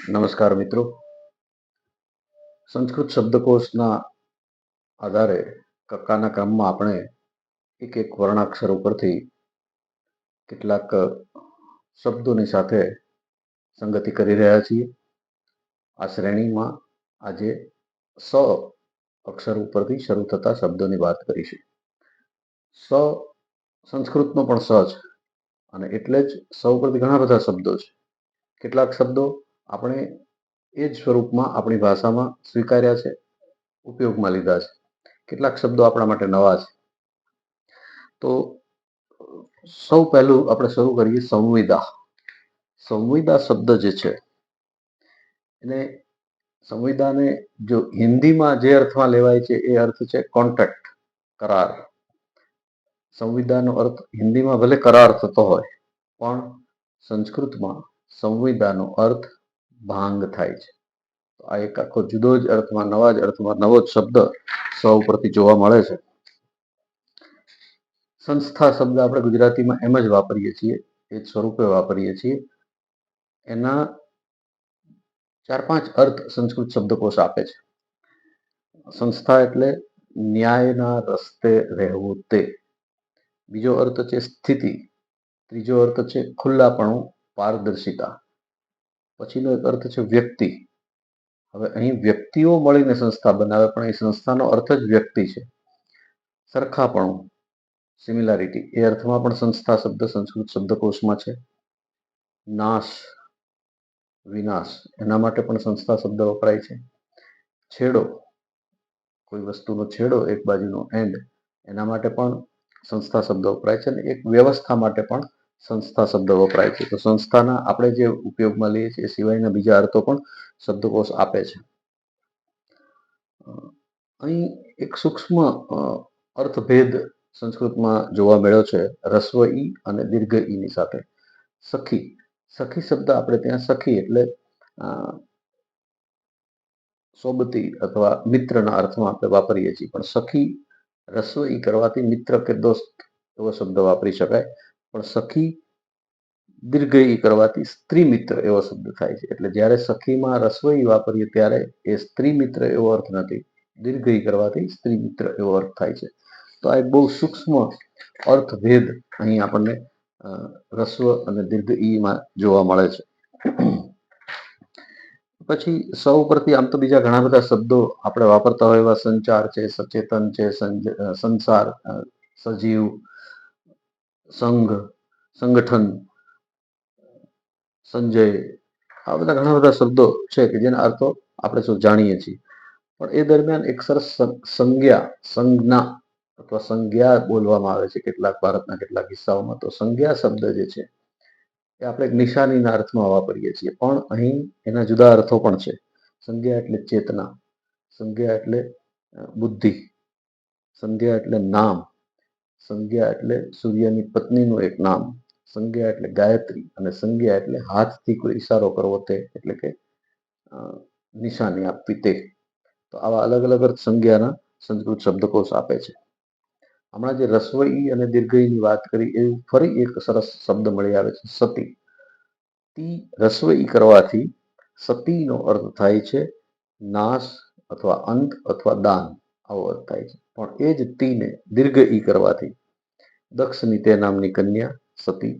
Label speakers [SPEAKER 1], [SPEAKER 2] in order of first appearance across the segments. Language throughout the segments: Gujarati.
[SPEAKER 1] નમસ્કાર મિત્રો. સંસ્કૃત શબ્દકોશના આધારે કક્કાના ક્રમમાં આપણે એક એક વર્ણાક્ષર ઉપરથી કેટલાક શબ્દોની સાથે સંગતિ કરી રહ્યા છીએ. આ શ્રેણીમાં આજે સ અક્ષર ઉપરથી શરૂ થતા શબ્દોની વાત કરીશું. સ સંસ્કૃતનો પણ સ છે અને એટલે જ સ ઉપરથી ઘણા બધા શબ્દો છે. કેટલાક શબ્દો આપણે એ જ સ્વરૂપમાં આપણી ભાષામાં સ્વીકાર્યા છે, ઉપયોગમાં લીધા છે. કેટલાક શબ્દો આપણા માટે નવા છે. તો સૌ પહેલું આપણે શરૂ કરીએ સંવિદા. સંવિદા શબ્દ જે છે એને સંવિદાને જો હિન્દીમાં જે અર્થમાં લેવાય છે એ અર્થ છે કોન્ટ્રાક્ટ, કરાર. સંવિદાનો અર્થ હિન્દીમાં ભલે કરાર થતો હોય પણ સંસ્કૃતમાં સંવિદાનો અર્થ ભાંગ થાય છે. આ એક આખો જુદો જ અર્થમાં, નવા જ અર્થમાં નવો જ શબ્દ સ ઉપરથી જોવા મળે છે. સંસ્થા શબ્દ આપણે ગુજરાતીમાં એમ જ વાપરીએ છીએ, એ જ સ્વરૂપે વાપરીએ છીએ. એના 4-5 અર્થ સંસ્કૃત શબ્દકોશ આપે છે. સંસ્થા એટલે ન્યાયના રસ્તે રહેવું તે. બીજો અર્થ છે સ્થિતિ. ત્રીજો અર્થ છે ખુલ્લાપણું, પારદર્શિતા. પછીનો એક અર્થ છે વ્યક્તિ. હવે અહીં વ્યક્તિઓ મળીને સંસ્થા બનાવે પણ એ સંસ્થાનો અર્થ જ વ્યક્તિ છે. સરખાપણું, સિમિલારિટી, એ અર્થમાં પણ સંસ્થા શબ્દ સંસ્કૃત શબ્દકોશમાં છે. નાશ, વિનાશ, એના માટે પણ સંસ્થા શબ્દ વપરાય છે. છેડો, કોઈ વસ્તુનો છેડો, એક બાજુનો એન્ડ, એના માટે પણ સંસ્થા શબ્દ વપરાય છે. અને એક વ્યવસ્થા માટે પણ સંસ્થા શબ્દ વપરાય છે. તો સંસ્થાના આપણે જે ઉપયોગમાં લઈએ છીએ એ સિવાયના બીજા અર્થો પણ શબ્દકોશ આપે છે. અહીં એક સૂક્ષ્મ અર્થભેદ સંસ્કૃતમાં જોવા મળ્યો છે રસ્વ ઈ અને દીર્ઘ ઈની સાથે. સખી, સખી શબ્દ આપણે ત્યાં સખી એટલે સોબતી અથવા મિત્રના અર્થમાં આપણે વાપરીએ છીએ, પણ સખી રસ્વ ઈ કરવાથી મિત્ર કે દોસ્ત એવો શબ્દ વાપરી શકાય. પણ સખી દીર્ઘ ઈ કરવાથી સ્ત્રી મિત્ર એવો શબ્દ થાય છે. એટલે જ્યારે સખીમાં રસ્વ ઈ વાપરીએ ત્યારે એ સ્ત્રી મિત્ર એવો અર્થ નથી, દીર્ઘ ઈ કરવાથી સ્ત્રી મિત્ર એવો અર્થ થાય છે. તો આ એક બહુ સૂક્ષ્મ અર્થભેદ અહીં આપણને રસ્વ અને દીર્ઘ ઈમાં જોવા મળે છે. પછી સૌ ઉપરથી આમ તો બીજા ઘણા બધા શબ્દો આપણે વાપરતા હોય એવા સંચાર છે, સચેતન છે, સંસાર, સજીવ, સંઘ, સંગઠન, સંજય, આ બધા ઘણા બધા શબ્દો છે કે જેના અર્થો આપણે શું જાણીએ છીએ. પણ એ દરમિયાન એક સરસ સંજ્ઞા, સંજ્ઞા અથવા સંજ્ઞા બોલવામાં આવે છે કેટલાક ભારતના કેટલાક કિસ્સાઓમાં. તો સંજ્ઞા શબ્દ જે છે એ આપણે એક નિશાનીના અર્થમાં વાપરીએ છીએ, પણ અહીં એના જુદા અર્થો પણ છે. સંજ્ઞા એટલે ચેતના, સંજ્ઞા એટલે બુદ્ધિ, સંજ્ઞા એટલે નામ, સંજ્ઞા એટલે સૂર્યની પત્નીનું એક નામ, સંજ્ઞા એટલે ગાયત્રી, અને સંજ્ઞા એટલે હાથથી કોઈ ઈશારો કરવો તે, એટલે કે નિશાની આપવી તે. તો આવા અલગ અલગ અર્થ સંજ્ઞાના સંસ્કૃત શબ્દકોશ આપે છે. હમણાં જે રસ્વ ઈ અને દીર્ઘ ઈની વાત કરી એવું ફરી એક સરસ શબ્દ મળી આવે છે સતી. તી રસ્વ ઈ કરવાથી સતીનો અર્થ થાય છે નાશ અથવા અંત અથવા દાન, આવો અર્થ થાય છે. પણ એ જ તીને દીર્ઘ ઈ કરવાથી દક્ષની તે નામની કન્યા સતી,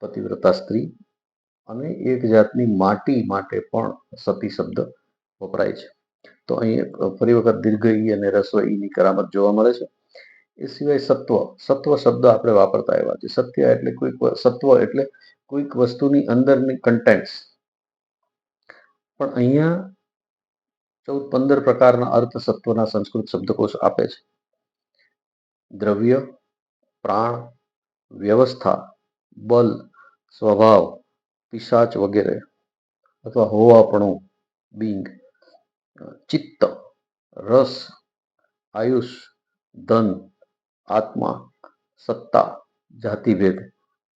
[SPEAKER 1] પતિવ્રતા સ્ત્રી, અને એક જાતની માટી માટે પણ સતી શબ્દ વપરાય છે. તો અહીં ફરી વખત દીર્ઘ ઈ અને રસ્વ ઈની કરામત જોવા મળે છે. એ સિવાય સત્વ, સત્વ શબ્દ આપણે વાપરતા આવ્યા છે. સત્ય એટલે કોઈક સત્વ એટલે કોઈક વસ્તુની અંદરની કન્ટેન્ટ્સ. પણ અહીંયા 14-15 પ્રકારના અર્થ સત્વના સંસ્કૃત શબ્દકોશ આપે છે. દ્રવ્ય, પ્રાણ, વ્યવસ્થા, બલ, સ્વભાવ, પિશાચ વગેરે, અથવા હોવાપણું, બીંગ, ચિત્ત, રસ, આયુષ, ધન, આત્મા, સત્તા, જાતિભેદ,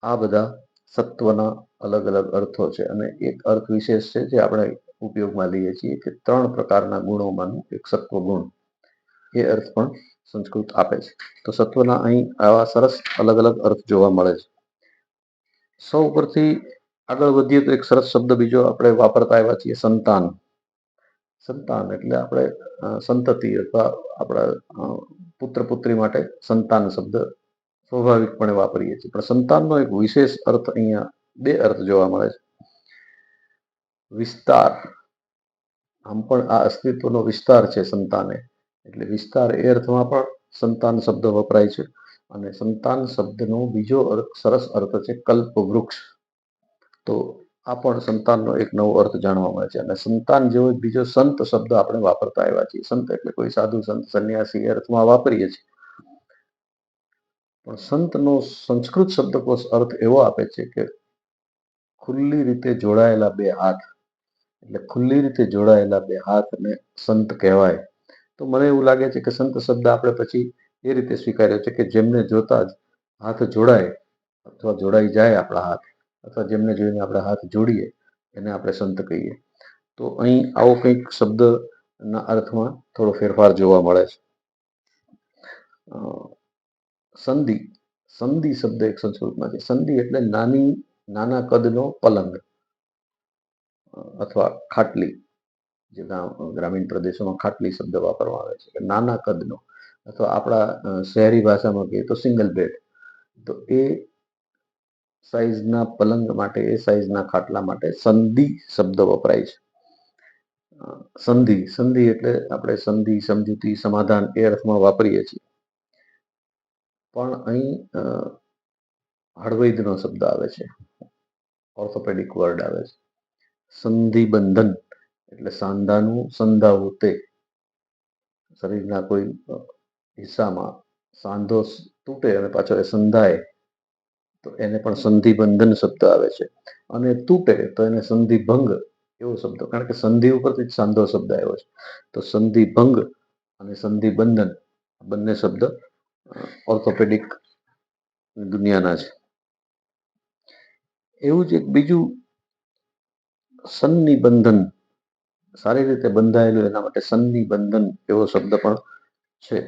[SPEAKER 1] આ બધા સત્વના અલગ અલગ અર્થો છે. અને એક અર્થ વિશેષ છે જે આપણે ઉપયોગમાં લઈએ છીએ કે 3 પ્રકારના ગુણોમાંનું એક સત્વ ગુણ, એ અર્થ પણ સંસ્કૃત આપે છે. તો સત્વના અહીં આવા સરસ અલગ અલગ અર્થ જોવા મળે છે. સૌ ઉપરથી આગળ વધીએ તો એક સરસ શબ્દ બીજો આપણે વાપરતા આવ્યા છીએ, સંતાન. સંતાન એટલે આપણે સંતતિ અથવા આપણા પુત્ર પુત્રી માટે સંતાન શબ્દ સ્વાભાવિકપણે વાપરીએ છીએ, પણ સંતાનનો એક વિશેષ અર્થ અહીંયા બે અર્થ જોવા મળે છે. વિસ્તાર, આમ પણ આ અસ્તિત્વનો વિસ્તાર છે સંતાને, એટલે વિસ્તાર એ અર્થમાં પણ સંતાન શબ્દ વપરાય છે. અને સંતાન શબ્દનો બીજો સરસ અર્થ છે કલ્પ વૃક્ષ. તો આ પણ સંતાનનો એક નવો અર્થ જાણવા મળે છે. અને સંતાન જેવો બીજો સંત શબ્દ આપણે વાપરતા આવ્યા છીએ. સંત એટલે કોઈ સાધુ સંત સંન્યાસી અર્થમાં વાપરીએ છીએ, પણ સંતનો સંસ્કૃત શબ્દકોશ અર્થ એવો આપે છે કે ખુલ્લી રીતે જોડાયેલા બે હાથ, એટલે ખુલ્લી રીતે જોડાયેલા બે હાથને સંત કહેવાય. તો મને એવું લાગે છે કે સંત શબ્દ આપણે પછી એ રીતે સ્વીકાર્યો છે કે જેમને જોતા જ હાથ જોડાય અથવા જોડાઈ જાય આપણા હાથ, અથવા જેમને જોઈને આપણે હાથ જોડીએ એને આપણે સંત કહીએ. તો અહીં આવો કંઈક શબ્દના અર્થમાં થોડો ફેરફાર જોવા મળે છે. સંધિ, સંધિ શબ્દ એક સંસ્કૃતમાં છે. સંધિ એટલે નાના કદનો પલંગ અથવા ખાટલી, જે ગ્રામીણ પ્રદેશોમાં ખાટલી શબ્દ વાપરવામાં આવે છે, નાના કદનો, અથવા આપણા શહેરી ભાષામાં કહીએ તો સિંગલ બેડ. તો એ સાઈઝના પલંગ માટે, એ સાઈઝના ખાટલા માટે સંધિ શબ્દ વપરાય છે. સંધિ, સંધિ એટલે આપણે સંધિ, સમજૂતી, સમાધાન એ અર્થમાં વાપરીએ છીએ. પણ અહીં હળવૈદનો શબ્દ આવે છે, ઓર્થોપેડિક વર્ડ આવે છે. સંધિ બંધન એટલે સાંધાનું સંધાવું તે, શરીરના કોઈ હિસ્સામાં સાંધો તૂટે અને પાછો એ સંધાય તો એને પણ સંધિ બંધન શબ્દ આવે છે. અને તૂટે તો એને સંધિ ભંગ એવો શબ્દ, કારણ કે સંધિ ઉપરથી જ સાંધો શબ્દ આવ્યો છે. તો સંધિ ભંગ અને સંધિ બંધન બંને શબ્દ ઓર્થોપેડિક દુનિયાના છે. એવું જ એક બીજું સન્નિબંધન, સારી રીતે બંધાયેલું એના માટે સન્નિબંધન એવો શબ્દ પણ છે.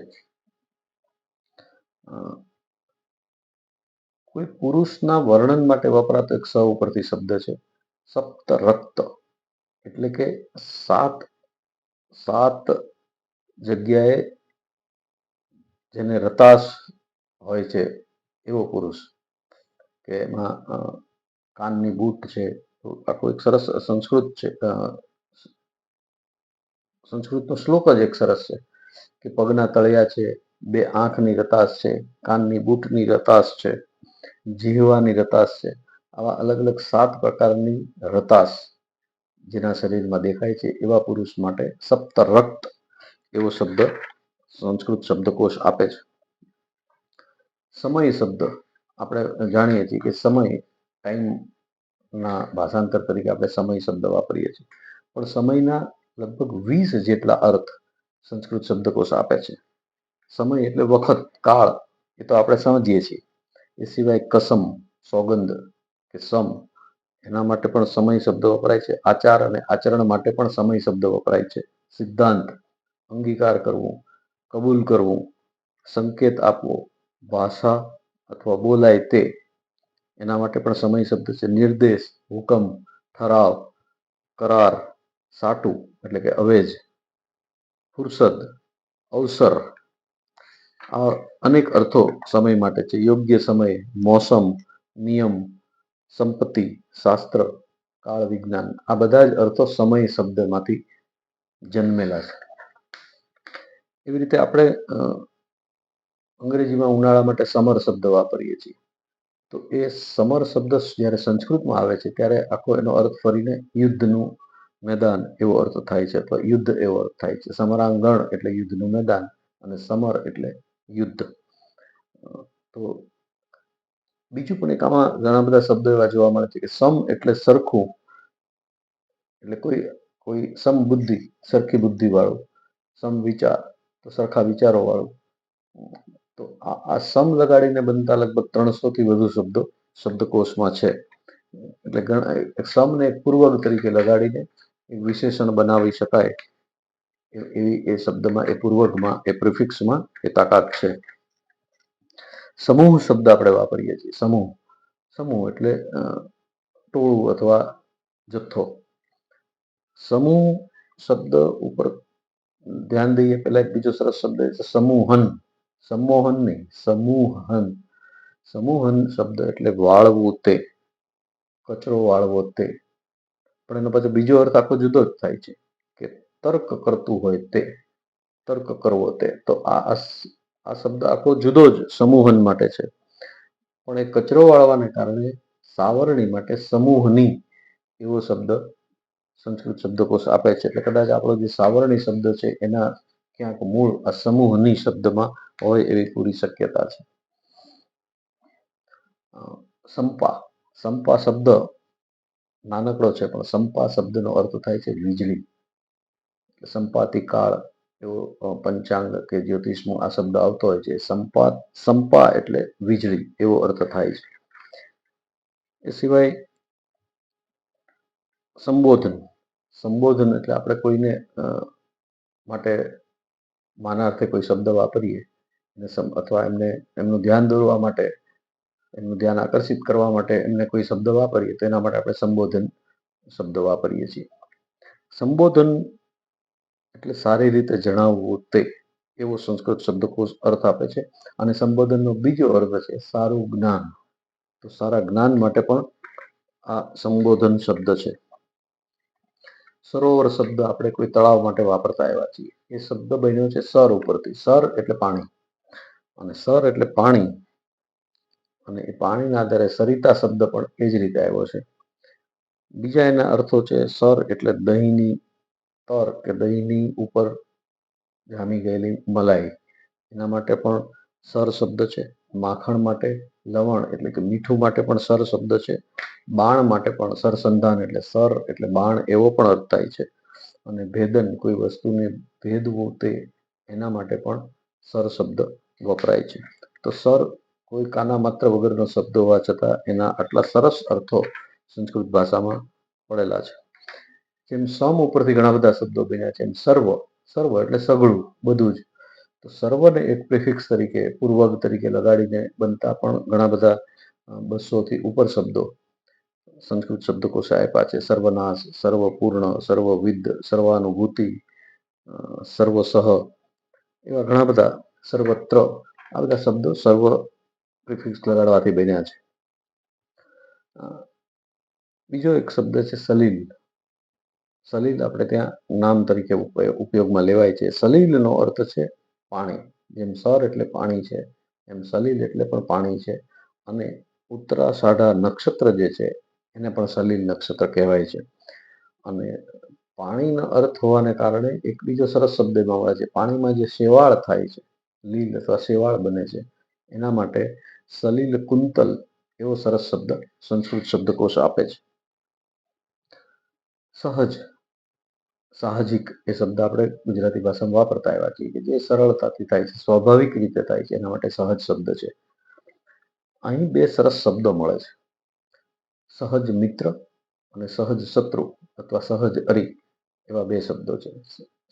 [SPEAKER 1] કોઈ પુરુષના વર્ણન માટે વપરાતો એક સ ઉપરથી શબ્દ છે, સપ્ત રક્ત, એટલે કે સાત જગ્યાએ જેને રતાશ હોય છે એવો પુરુષ, કે એમાં કાનની બૂટ છે. તો આખો એક સરસ સંસ્કૃત છે, સંસ્કૃતનો શ્લોક જ એક સરસ છે કે પગના તળિયા છે, બે આંખની રતાશ છે, કાનની બૂટની રતાશ છે, જીહવાની રતાશ છે. આવા અલગ અલગ 7 પ્રકારની રતાશ જેના શરીરમાં દેખાય છે એવા પુરુષ માટે સપ્ત રક્ત એવો શબ્દ સંસ્કૃત શબ્દકોશ આપે છે. સમય શબ્દ આપણે જાણીએ છીએ કે સમય, ટાઈમના ભાષાંતર તરીકે આપણે સમય શબ્દ વાપરીએ છીએ, પણ સમયના લગભગ 20 જેટલા અર્થ સંસ્કૃત શબ્દકોશ આપે છે. સમય એટલે વખત, કાળ, એ તો આપણે સમજીએ છીએ. એ સિવાય કસમ, સોગંદ કે સમ, એના માટે પણ સમય શબ્દ વપરાય છે. આચાર અને આચરણ માટે પણ સમય શબ્દ વપરાય છે. સિદ્ધાંત, અંગીકાર કરવું, કબૂલ કરવું, સંકેત આપવો, ભાષા અથવા બોલાય તે, એના માટે પણ સમય શબ્દ છે. નિર્દેશ, હુકમ, ઠરાવ, કરાર, સાટું એટલે કે અવેજ, ફુરસદ, અવસર, આ અનેક અર્થો સમય માટે છે. યોગ્ય સમય, મોસમ, નિયમ, સંપત્તિ, શાસ્ત્ર, કાળ વિજ્ઞાન, આ બધા જ અર્થો સમય શબ્દમાંથી જન્મેલા છે. એવી રીતે આપણે અંગ્રેજીમાં ઉનાળા માટે સમર શબ્દ વાપરીએ છીએ. તો એ સમર શબ્દ જ્યારે સંસ્કૃતમાં આવે છે ત્યારે આખો એનો અર્થ ફરીને યુદ્ધનું મેદાન એવો અર્થ થાય છે, અથવા યુદ્ધ એવો અર્થ થાય છે. સમરાંગણ એટલે યુદ્ધનું મેદાન, અને સમર એટલે યુદ્ધ. તો બીજું પણ એક આમાં ઘણા બધા શબ્દો એવા જોવા મળે છે કે સમ એટલે સરખું, એટલે કોઈ સમબુદ્ધિ, સરખી બુદ્ધિ વાળું. સમ વિચાર તો સરખા વિચારો વાળું. તો આ સમ લગાડીને બનતા લગભગ 300 થી વધુ શબ્દો શબ્દકોશમાં છે. એટલે સમને એક પૂર્વક તરીકે લગાડીને એક વિશેષણ બનાવી શકાય એવી એ શબ્દમાં, એ પૂર્વકમાં, એ પ્રિફિક્સમાં એ તાકાત છે. સમૂહ શબ્દ આપણે વાપરીએ છીએ. સમૂહ, સમૂહ એટલે ટોળું અથવા જથ્થો. સમૂહ શબ્દ ઉપર ધ્યાન દઈએ પહેલા એક બીજો સરસ શબ્દ છે સમૂહન. સંમોહન નહીં, સમૂહન. સમૂહન શબ્દ એટલે વાળવું તે, કચરો વાળવો તે. પણ એનો પાછો બીજો અર્થ આખો જુદો જ થાય છે કે તર્ક કરતું હોય તે, તર્ક કરવો તે. તો આ શબ્દ આખો જુદો જ સમૂહન માટે છે. પણ એ કચરો વાળવાને કારણે સાવરણી માટે સમૂહની એવો શબ્દ સંસ્કૃત શબ્દકોશ આપે છે. એટલે કદાચ આપણો જે સાવરણી શબ્દ છે એના ક્યાંક મૂળ આ સમૂહની શબ્દમાં હોય એવી પૂરી શક્યતા છે. સંપા. સંપા શબ્દ નાનકડો છે પણ સંપા શબ્દનો અર્થ થાય છે વીજળી. સંપાતિ કાળ એવો પંચાંગ કે જ્યોતિષમાં આ શબ્દ આવતો હોય છે. સંપા એટલે વીજળી એવો અર્થ થાય છે. એ સિવાય સંબોધન. સંબોધન એટલે આપણે કોઈને માટે માનાર્થે કોઈ શબ્દ વાપરીએ અથવા એમનું ધ્યાન દોરવા માટે, એમનું ધ્યાન આકર્ષિત કરવા માટે એમને કોઈ શબ્દ વાપરીએ તો એના માટે આપણે સંબોધન શબ્દ વાપરીએ છીએ. સંબોધન એટલે સારી રીતે જણાવવું તે એવો સંસ્કૃત શબ્દકોશ અર્થ આપે છે. અને સંબોધનનો બીજો અર્થ છે સારું જ્ઞાન. તો સારા જ્ઞાન માટે પણ આ સંબોધન શબ્દ છે. સરોવર શબ્દ આપણે કોઈ તળાવ માટે વાપરતા આવ્યા છીએ. એ શબ્દ બન્યો છે સર ઉપરથી. સર એટલે પાણી, અને સર એટલે પાણી, અને એ પાણીના આધારે સરિતા શબ્દ પણ એ જ રીતે આવ્યો છે. બીજા એના અર્થો છે સર એટલે દહીંની તર કે દહીંની ઉપર જામી ગયેલી મલાઈ, એના માટે પણ સર શબ્દ છે. માખણ માટે, લવણ એટલે કે મીઠું માટે પણ સર શબ્દ છે. બાણ માટે પણ સરસંધાન એટલે સર એટલે બાણ એવો પણ અર્થ થાય છે. અને ભેદન કોઈ વસ્તુને ભેદવું તે એના માટે પણ સર શબ્દ વપરાય છે. તો સર કોઈ કાના માત્ર વગરનો શબ્દ હોવા છતાં એના આટલા સરસ અર્થો સંસ્કૃત ભાષામાં પડેલા છે. જેમ સમ ઉપરથી ઘણા બધા શબ્દો બન્યા છે એમ સર્વ. સર્વ એટલે સઘળું, બધું જ. તો સર્વને એક પ્રિફિક્સ તરીકે, પૂર્વક તરીકે લગાડીને બનતા પણ ઘણા બધા 200થી ઉપર શબ્દો સંસ્કૃત શબ્દકોશે આપ્યા છે. સર્વનાશ, સર્વપૂર્ણ, સર્વવિદ, સર્વાનુભૂતિ, સર્વસહ, એવા ઘણા બધા, સર્વત્ર, આ બધા શબ્દો સર્વ પ્રિફિક્સ લગાડવાથી બન્યા છે. બીજો એક શબ્દ છે સલીલ. સલીલ આપણે ત્યાં નામ તરીકે ઉપયોગમાં લેવાય છે. સલીલનો અર્થ છે પાણી. જેમ સર એટલે પાણી છે એમ સલીલ એટલે પણ પાણી છે. અને ઉત્તરાષાઢા નક્ષત્ર જે છે એને પણ સલીલ નક્ષત્ર કહેવાય છે. અને પાણીનો અર્થ હોવાને કારણે એક બીજો સરસ શબ્દ એમાં મળે છે. પાણીમાં જે શેવાળ થાય છે, લીલ અથવા શેવાળ બને છે, એના માટે સલીલ કુંતલ એવો સરસ શબ્દ સંસ્કૃત શબ્દકોશ આપે છે. સહજ, સાહજિક એ શબ્દ આપણે ગુજરાતી ભાષામાં વાપરતા આવ્યા છીએ કે જે સરળતાથી થાય છે, સ્વાભાવિક રીતે થાય છે, એના માટે સહજ શબ્દ છે. અહીં બે સરસ શબ્દો મળે છે, સહજ મિત્ર અને સહજ શત્રુ અથવા સહજ અરી, એવા બે શબ્દો છે.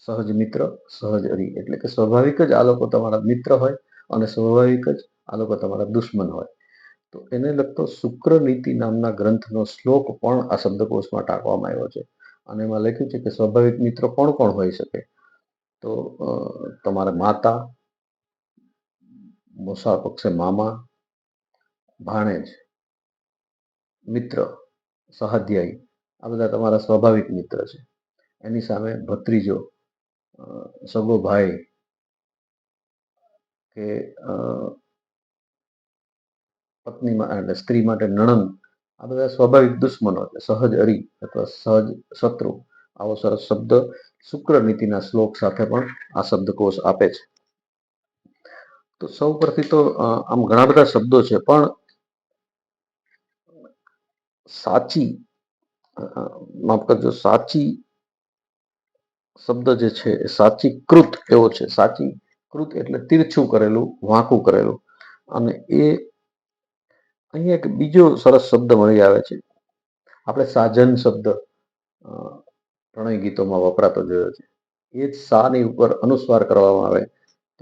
[SPEAKER 1] સહજ મિત્ર, સહજ અરી એટલે કે સ્વાભાવિક જ આ લોકો તમારા મિત્ર હોય અને સ્વાભાવિક જ આ લોકો તમારા દુશ્મન હોય. તો એને લગતો શુક્ર નીતિ નામના ગ્રંથનો શ્લોક પણ આ શબ્દકોશમાં ટાંકવામાં આવ્યો છે. અને એમાં લખ્યું છે કે સ્વાભાવિક મિત્રો કોણ કોણ હોઈ શકે? તો તમારા માતા, મોસા પક્ષે મામા, ભાણેજ, મિત્ર, સહાધ્યાયી, આ બધા તમારા સ્વાભાવિક મિત્ર છે. એની સામે ભત્રીજો, સગો ભાઈ કે પત્ની એટલે સ્ત્રી માટે નણંદ, આ બધા સ્વાભાવિક દુશ્મનો છે. સહજ અરી અથવા સહજ શત્રુ, આવો સરસ શબ્દ શુક્ર નીતિના શ્લોક સાથે પણ આ શબ્દકોશ આપે છે. તો સૌ પરથી તો આમ ઘણા બધા શબ્દો છે, પણ સાચી, માફ કરજો, સાચી શબ્દ જે છે એ સાચી કૃત એવો છે. સાચી કૃત એટલે તીરછું કરેલું, વાંકું કરેલું. અને એ અહીંયા એક બીજો સરસ શબ્દ મળી આવે છે. આપણે સાજન શબ્દ પ્રણય ગીતોમાં વપરાતો જોયો છે. એ જ સાની ઉપર અનુસ્વાર કરવામાં આવે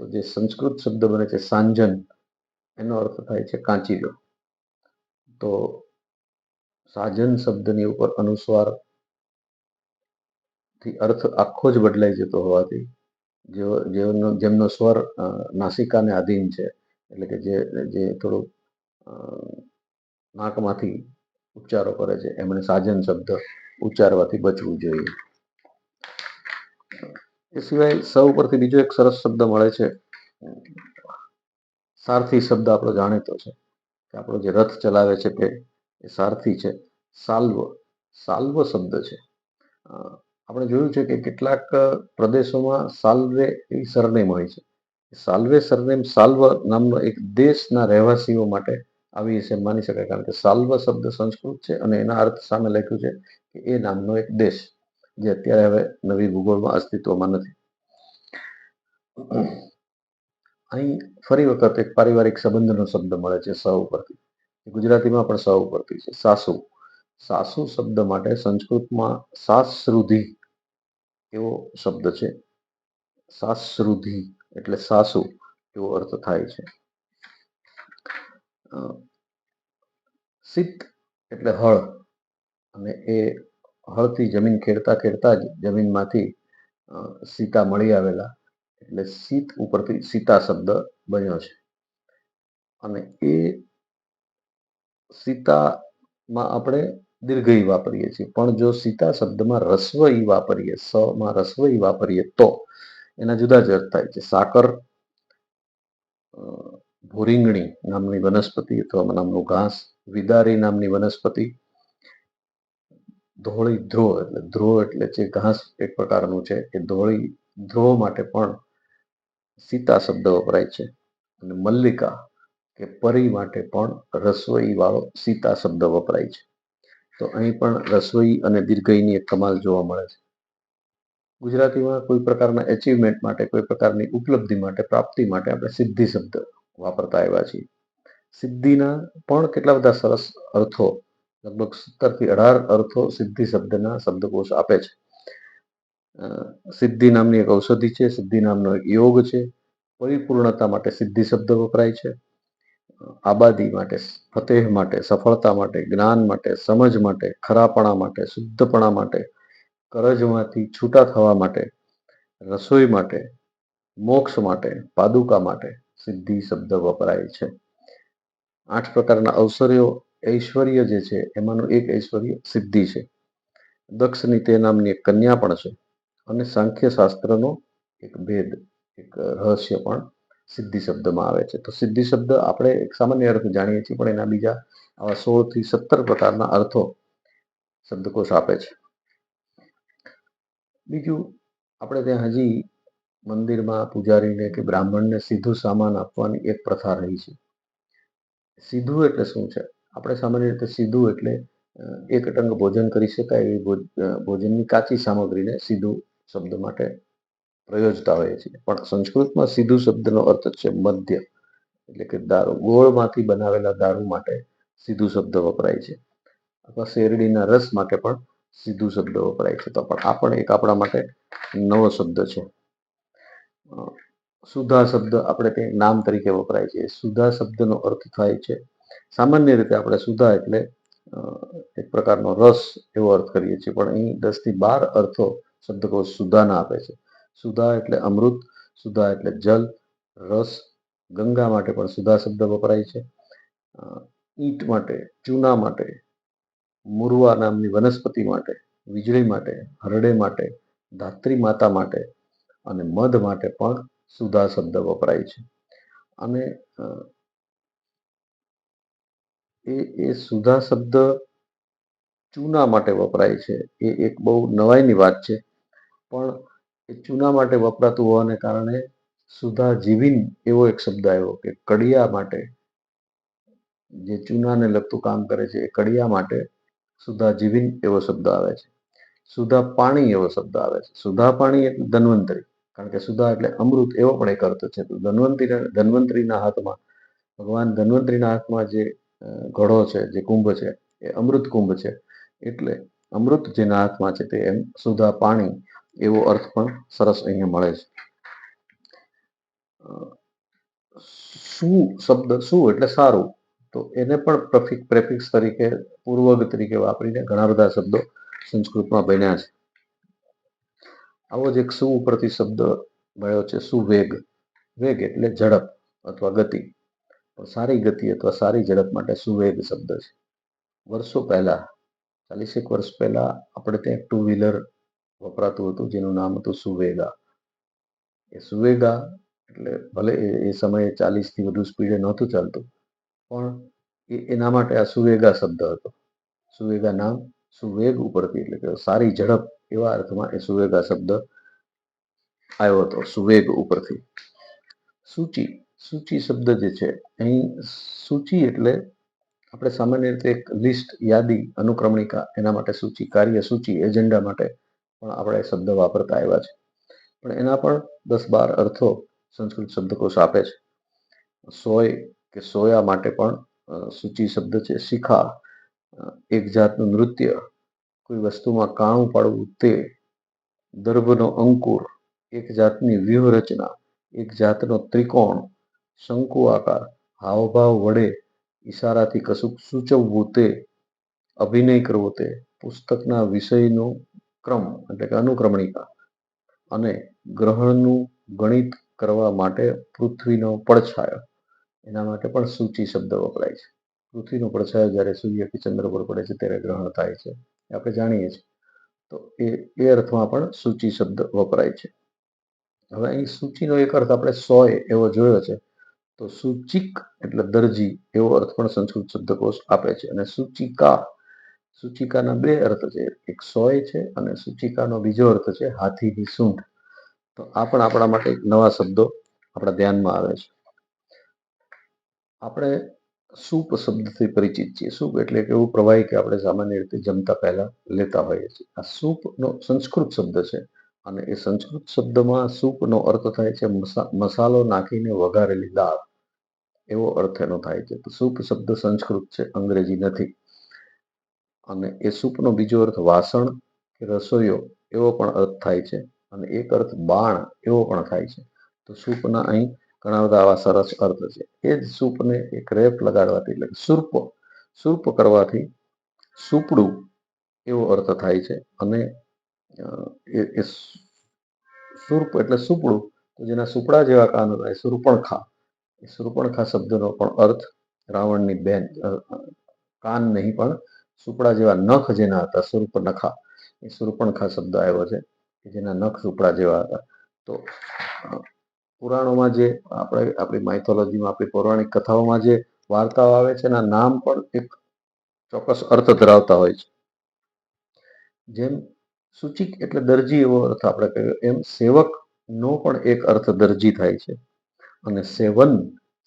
[SPEAKER 1] તો જે સંસ્કૃત શબ્દ બને છે સાંજન, એનો અર્થ થાય છે કાંચીલો. તો સાજન શબ્દની ઉપર અનુસ્વાર થી અર્થ આખો જ બદલાઈ જતો હોવાથી જેમનો સ્વર નાસિકાને આધીન છે, એટલે કે જે થોડું નાકમાંથી ઉચ્ચારો કરે છે, એમણે સાજન શબ્દ ઉચ્ચારવાથી બચવું જોઈએ. એ સિવાય સ ઉપરથી બીજો એક સરસ શબ્દ મળે છે, સારથી શબ્દ આપણો જાણીતો છે કે આપણો જે રથ ચલાવે છે તે એ સારથી છે. સાલ્વ સાલ્વ શબ્દ છે. આપણે જોયું છે કે કેટલાક પ્રદેશોમાં સાલ્વે એ સરનેમ હોય છે. સાલ્વે સરનેમ સાલ્વ નામનો એક દેશના રહેવાસીઓ માટે આવી છે માની શકાય, કારણ કે સાલ્વ શબ્દ સંસ્કૃત છે અને એના અર્થ સામે લખ્યું છે કે એ નામનો એક દેશ, જે અત્યારે હવે નવી ભૂગોળમાં અસ્તિત્વમાં નથી. અહીં ફરી વખત એક પારિવારિક સંબંધનો શબ્દ મળે છે સ ઉપરથી. ગુજરાતીમાં પણ સ ઉપરથી છે. સાસુ સાસુ શબ્દ માટે સંસ્કૃતમાં સાસૃધિ એવો શબ્દ છે. સાસૃધિ એટલે સાસુ એવો અર્થ થાય છે. સિત એટલે હળ, અને એ હળથી જમીન ખેડતા ખેડતા જ જમીનમાંથી સીતા મળી આવેલા, એટલે સીત ઉપરથી સીતા શબ્દ બન્યો છે. અને એ સીતામાં આપણે દીર્ઘઈ વાપરીએ છીએ, પણ જો સીતા શબ્દમાં રસ્વ ઈ વાપરીએ, સ માં રસ્વ ઈ વાપરીએ તો એના જુદા જ અર્થ થાય છે. સાકર, ભોરીંગણી નામની વનસ્પતિ અથવા નામનું ઘાસ, વિદારી નામની વનસ્પતિ, ધોળી ધ્રો એટલે જે ઘાસ એક પ્રકારનું છે, એ ધોળી ધ્રો માટે પણ સીતા શબ્દ વપરાય છે. અને મલ્લિકા કે પરી માટે પણ રસોઈ વાળો સીતા શબ્દ વપરાય છે. તો અહીં પણ રસોઈ અને દીર્ઘઈની એક કમાલ જોવા મળે છે. ગુજરાતીમાં કોઈ પ્રકારના એચિવમેન્ટ માટે, કોઈ પ્રકારની ઉપલબ્ધિ માટે, પ્રાપ્તિ માટે આપણે સિદ્ધિ શબ્દ વાપરતા આવ્યા છીએ. સિદ્ધિના પણ કેટલા બધા સરસ અર્થો, લગભગ 17 થી 18 અર્થો સિદ્ધિ શબ્દના શબ્દકોશ આપે છે. સિદ્ધિ નામની એક ઔષધિ છે, સિદ્ધિ નામનો એક યોગ છે, પરિપૂર્ણતા માટે સિદ્ધિ શબ્દ વપરાય છે. આબાદી માટે, ફતેહ માટે, સફળતા માટે, જ્ઞાન માટે, સમજ માટે, ખરાપણા માટે, શુદ્ધપણા માટે, કરજમાંથી છૂટા થવા માટે, રસોઈ માટે, મોક્ષ માટે, પાદુકા માટે સિદ્ધિ શબ્દ વપરાય છે. 8 પ્રકારના ઐશ્વર્ય જે છે એમાંનું એક ઐશ્વર્ય સિદ્ધિ છે. દક્ષની તે નામની એક કન્યા પણ છે, અને સાંખ્ય શાસ્ત્રનો એક ભેદ, એક રહસ્ય પણ સિદ્ધિ શબ્દમાં આવે છે. તો સિદ્ધિ શબ્દ આપણે એક સામાન્ય અર્થ જાણીએ છીએ, પણ એના બીજા આવા 16 થી 17 પ્રકારના અર્થો શબ્દકોશ આપે છે. બીજું, આપણે ત્યાં હજી મંદિરમાં પૂજારીને કે બ્રાહ્મણને સીધું સામાન આપવાની એક પ્રથા રહી છે. સીધું એટલે શું છે? આપણે સામાન્ય રીતે સીધું એટલે એક ટંક ભોજન કરી શકાય એવી ભોજનની કાચી સામગ્રીને સીધું શબ્દ માટે પ્રયોજતા હોઈએ છીએ. પણ સંસ્કૃતમાં સીધું શબ્દનો અર્થ છે મદ્ય, એટલે કે દારૂ. ગોળમાંથી બનાવેલા દારૂ માટે સીધું શબ્દ વપરાય છે, અથવા શેરડીના રસ માટે પણ સીધું શબ્દ વપરાય છે. તો પણ આ પણ એક આપણા માટે નવો શબ્દ છે. સુધા શબ્દ આપણે કંઈ નામ તરીકે વપરાય છે. સુધા શબ્દનો અર્થ થાય છે, સામાન્ય રીતે આપણે સુધા એટલે એક પ્રકારનો રસ એવો અર્થ કરીએ છીએ, પણ અહીં 10 થી 12 અર્થો શબ્દકોશ સુધાના આપે છે. સુધા એટલે અમૃત, સુધા એટલે જલ, રસ. ગંગા માટે પણ સુધા શબ્દ વપરાય છે. ઈંટ માટે, ચૂના માટે, મુરવા નામની વનસ્પતિ માટે, વીજળી માટે, હરડે માટે, ધાત્રી માતા માટે અને મધ માટે પણ સુધા શબ્દ વપરાય છે. અને એ સુધા શબ્દ ચૂના માટે વપરાય છે, એ એક બહુ નવાઈની વાત છે. પણ એ ચૂના માટે વપરાતું હોવાને કારણે સુધા જીવીન એવો એક શબ્દ આવ્યો, કે કડિયા માટે, જે ચૂનાને લગતું કામ કરે છે, એ કડિયા માટે સુધા જીવીન એવો શબ્દ આવે છે. સુધા પાણી એવો શબ્દ આવે છે. સુધા પાણી એટલે ધન્વંતરી, કારણ કે સુધા એટલે અમૃત એવો પણ એક અર્થ છે. તો ધન્વંતરીના હાથમાં, ભગવાન ધન્વંતરીના હાથમાં જે ઘડો છે, જે કુંભ છે, એ અમૃત કુંભ છે. એટલે અમૃત જેના હાથમાં છે તે એમ સુધા પાણી એવો અર્થ પણ સરસ અહીંયા મળે છે. શું શબ્દ, શું એટલે સારું. તો એને પણ પ્રેફિક્સ તરીકે, પૂર્વગ તરીકે વાપરીને ઘણા બધા શબ્દો સંસ્કૃતમાં બન્યા છે. આવો જ એક સુ ઉપરથી શબ્દ મળ્યો છે, સુવેગ. વેગ એટલે ઝડપ અથવા ગતિ, સારી ગતિ અથવા સારી ઝડપ માટે સુવેગ શબ્દ છે. વર્ષો પહેલા, 40 વર્ષ પહેલા આપણે ત્યાં 2 વ્હીલર વપરાતું હતું જેનું નામ હતું સુવેગા. એ સુવેગા એટલે ભલે એ સમયે 40થી વધુ સ્પીડે નહોતું ચાલતું, પણ એના માટે આ સુવેગા શબ્દ હતો. સુવેગા નામ સુવેગ ઉપરથી, એટલે કે સારી ઝડપ એવા અર્થમાં એ સુવેગા શબ્દ આવ્યો હતો, સુવેગ ઉપરથી. સૂચિ, સૂચિ શબ્દ જે છે, અહીં સૂચિ એટલે આપણે સામાન્ય રીતે એક લિસ્ટ, યાદી, અનુક્રમણિકા, એના માટે સૂચિ, કાર્ય સૂચિ, એજન્ડા માટે પણ આપણે શબ્દ વાપરતા આવ્યા છે. પણ એના પણ 10-12 અર્થો સંસ્કૃત શબ્દકોશ આપે છે. સોય કે સોયા માટે પણ સૂચિ શબ્દ છે. શિખા, એક જાતનું નૃત્ય, કોઈ વસ્તુમાં કાણું પાડવું તે. દર્ભનો અંકુર, એક જાતની વ્યૂહરચના, એક જાતનો ત્રિકોણ. શંકુ આકાર, હાવભાવ વડે ઈશારાથી કશુંક સૂચવવું તે. અભિનય કરવો તે. પુસ્તકના વિષયનો ક્રમ એટલે કે અનુક્રમણિકા. અને ગ્રહણનું ગણિત કરવા માટે પૃથ્વીનો પડછાયો, એના માટે પણ સૂચિ શબ્દ વપરાય છે. પૃથ્વીનો પડછાયો જ્યારે સૂર્ય કે ચંદ્ર પર પડે છે ત્યારે ગ્રહણ થાય છે, આપણે જાણીએ છીએ. તો એ અર્થમાં પણ સૂચિ શબ્દ વપરાય છે. હવે અહીં સૂચિનો એક અર્થ આપણે સોય એવો જોયો છે, તો સૂચિક એટલે દરજી એવો અર્થ પણ સંસ્કૃત શબ્દકોશ આપે છે. અને સૂચિકા, સૂચિકાના 2 અર્થ છે, એક સોય છે અને સૂચિકાનો બીજો અર્થ છે હાથીની સૂંઢ. તો આ પણ આપણા માટે નવા શબ્દો આપણા ધ્યાનમાં આવે છે. આપણે સૂપ શબ્દથી પરિચિત છીએ. સૂપ એટલે કે એવું પ્રવાહી કે આપણે સામાન્ય રીતે જમતા પહેલા લેતા હોઈએ છીએ. આ સૂપનો સંસ્કૃત શબ્દ છે અને એ સંસ્કૃત શબ્દમાં સૂપનો અર્થ થાય છે મસાલો નાખીને વઘારેલી દાળ, એવો અર્થ એનો થાય છે. તો સૂપ શબ્દ સંસ્કૃત છે, અંગ્રેજી નથી. અને એ સૂપનો બીજો અર્થ વાસણ કે રસોઈયો એવો પણ અર્થ થાય છે. અને એક અર્થ બાણ એવો પણ થાય છે. તો સૂપના અહીં ઘણા બધા આવા સરસ અર્થ છે. એ જ સૂપને એક રેપ લગાડવાથી, એટલે સૂર્પ કરવાથી સૂપડું એવો અર્થ થાય છે. અને એ સૂર્પ એટલે સૂપડું, તો જેના સૂપડા જેવા કાન હતા, શૂર્પણખા. એ શૂર્પણખા શબ્દનો પણ અર્થ રાવણની બેન, કાન નહીં પણ સૂપડા જેવા નખ જેના હતા, શૂર્પણખા, એ શૂર્પણખા શબ્દ આવ્યો છે કે જેના નખ સૂપડા જેવા હતા. તો પુરાણોમાં જે આપણી માઇથોલોજીમાં, આપણી પૌરાણિક કથાઓમાં જે વાર્તાઓ આવે છે એના નામ પણ એક ચોક્કસ અર્થ ધરાવતા હોય છે. જેમ સૂચિક એટલે દરજી એવો અર્થ આપણે કહ્યું, એમ સેવકનો પણ એક અર્થ દરજી થાય છે. અને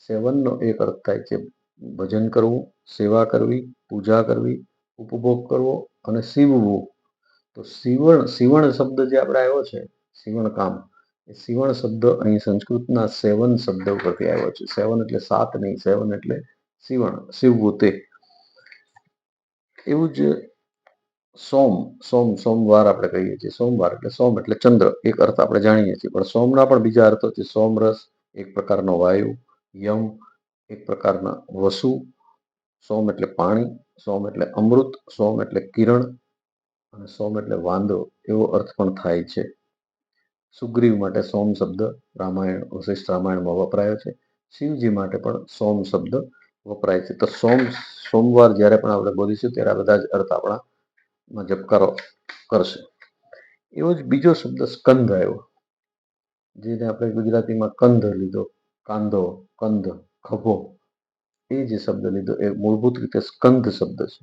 [SPEAKER 1] સેવનનો એક અર્થ થાય છે ભજન કરવું, સેવા કરવી, પૂજા કરવી, ઉપભોગ કરવો અને સીવવું. તો સીવણ શબ્દ જે આપણે આવ્યો છે, સીવણ કામ, એ સીવણ શબ્દ અહીં સંસ્કૃતના સેવન શબ્દ ઉપરથી આવ્યો છે. સેવન એટલે 7 નહીં, સેવન એટલે સીવણ, સીવવું તે. એવું જ સોમવાર આપણે કહીએ છીએ. સોમવાર એટલે સોમ એટલે ચંદ્ર, એક અર્થ આપણે જાણીએ છીએ. પણ સોમના પણ બીજા અર્થો છે. સોમરસ એક પ્રકારનો વાયુ, યમ એક પ્રકારના વસુ, સોમ એટલે પાણી, સોમ એટલે અમૃત, સોમ એટલે કિરણ અને સોમ એટલે વાંદરો એવો અર્થ પણ થાય છે. સુગ્રીવ માટે સોમ શબ્દ વશિષ્ઠ રામાયણમાં વપરાયો છે. શિવજી માટે પણ સોમ શબ્દ વપરાય છે. તો સોમવાર જ્યારે પણ આપણે બોલીશું ત્યારે આ બધા જ અર્થ આપણામાં ઝબકારો કરશે. એવો જ બીજો શબ્દ સ્કંદ આવ્યો, જેને આપણે ગુજરાતીમાં કંધ લીધો, કાંધો, કંધ, ખભો, એ જે શબ્દ લીધો એ મૂળભૂત રીતે સ્કંદ શબ્દ છે.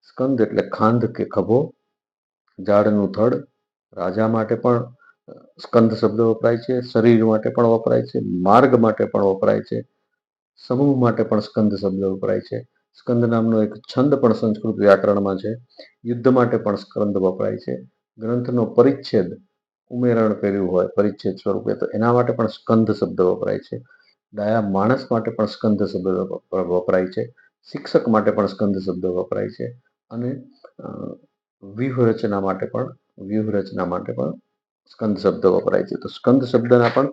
[SPEAKER 1] સ્કંદ એટલે ખાંધ કે ખભો, ઝાડનું થડ. રાજા માટે પણ સ્કંદ શબ્દ વપરાય છે, શરીર માટે પણ વપરાય છે, માર્ગ માટે પણ વપરાય છે, સમૂહ માટે પણ સ્કંદ શબ્દ વપરાય છે. સ્કંદ નામનો એક છંદ પણ સંસ્કૃત વ્યાકરણમાં છે. યુદ્ધ માટે પણ સ્કંદ વપરાય છે. ગ્રંથનો પરિચ્છેદ ઉમેરણ કર્યું હોય પરિચ્છેદ સ્વરૂપે, તો એના માટે પણ સ્કંદ શબ્દ વપરાય છે. ડાયા માણસ માટે પણ સ્કંદ શબ્દ વપરાય છે. શિક્ષક માટે પણ સ્કંદ શબ્દ વપરાય છે. અને વ્યૂહરચના માટે પણ સ્કંદ શબ્દ વપરાય છે. તો સ્કંદ શબ્દના પણ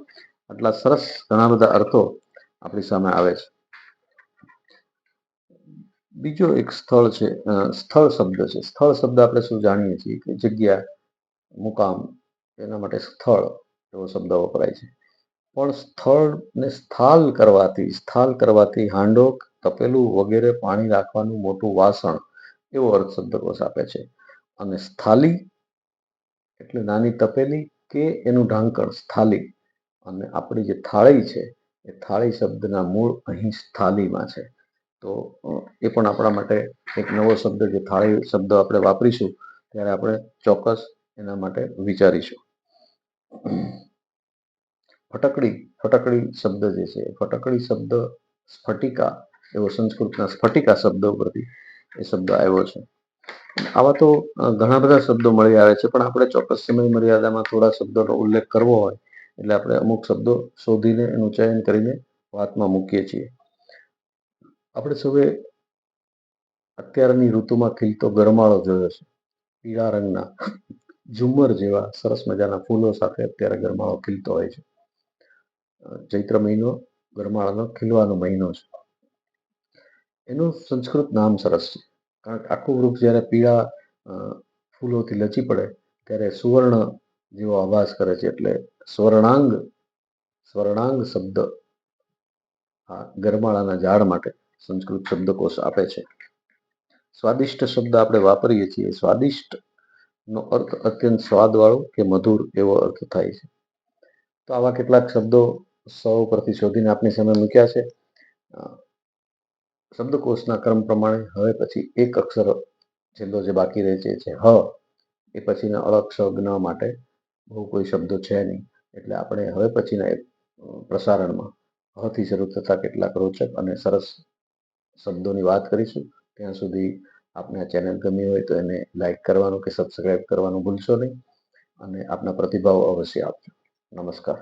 [SPEAKER 1] આટલા સરસ ઘણા બધા અર્થો આપણી સામે આવે છે. બીજો એક સ્થળ છે, સ્થળ શબ્દ છે. સ્થળ શબ્દ આપણે શું જાણીએ છીએ કે જગ્યા, મુકામ, એના માટે સ્થળ એવો શબ્દ વપરાય છે. પણ સ્થળને સ્થાલ કરવાથી હાંડોક, તપેલું વગેરે પાણી રાખવાનું મોટું વાસણ એવો અર્થ શબ્દકોશ આપે છે. અને સ્થાલી એટલે નાની તપેલી કે એનું ઢાંકણ સ્થાલી. અને આપણી જે થાળી છે એ થાળી શબ્દના મૂળ અહીં સ્થાલીમાં છે. તો એ પણ આપણા માટે એક નવો શબ્દ, જે થાળી શબ્દ આપણે વાપરીશું ત્યારે આપણે ચોક્કસ એના માટે વિચારીશું. ફટકડી શબ્દ જે છે, ફટકડી શબ્દ સ્ફટિકા એવો સંસ્કૃતના સ્ફટિકા શબ્દ ઉપરથી એ શબ્દ આવ્યો છે. આવા તો ઘણા બધા શબ્દો મળી આવે છે, પણ આપણે ચોક્કસ સમય મર્યાદામાં થોડા શબ્દોનો ઉલ્લેખ કરવો હોય એટલે આપણે અમુક શબ્દો શોધીને એનું ચયન કરીને વાતમાં મૂકીએ છીએ. આપણે સૌએ અત્યારની ઋતુમાં ખીલતો ગરમાળો જોયો છે. પીળા રંગના ઝુમ્મર જેવા સરસ મજાના ફૂલો સાથે અત્યારે ગરમાળો ખીલતો હોય છે. ચૈત્ર મહિનો ગરમાળાનો ખીલવાનો મહિનો છે. એનું સંસ્કૃત નામ સરસ છે, કારણ કે આખું વૃક્ષ જ્યારે પીળા ફૂલોથી લચી પડે ત્યારે સુવર્ણ જેવો આભાસ કરે છે. એટલે સ્વર્ણાંગ શબ્દ આ ગરમાળાના ઝાડ માટે સંસ્કૃત શબ્દકોશ આપે છે. સ્વાદિષ્ટ શબ્દ આપણે વાપરીએ છીએ. સ્વાદિષ્ટ નો અર્થ અત્યંત સ્વાદવાળો કે મધુર એવો અર્થ થાય છે. તો આવા કેટલાક શબ્દો સૌ પરથી શોધીને આપની સામે મૂક્યા છે. શબ્દકોશના ક્રમ પ્રમાણે હવે પછી એક અક્ષર છેલ્લો જે બાકી રહે છે હ. એ પછીના અળગ શબ્દ માટે બહુ કોઈ શબ્દો છે નહીં, એટલે આપણે હવે પછીના એક પ્રસારણમાં હથી શરૂ થતા કેટલાક રોચક અને સરસ શબ્દોની વાત કરીશું. ત્યાં સુધી આપને આ ચેનલ ગમી હોય તો એને લાઈક કરવાનું કે સબસ્ક્રાઈબ કરવાનું ભૂલશો નહીં, અને આપના પ્રતિભાવો અવશ્ય આપજો. નમસ્કાર.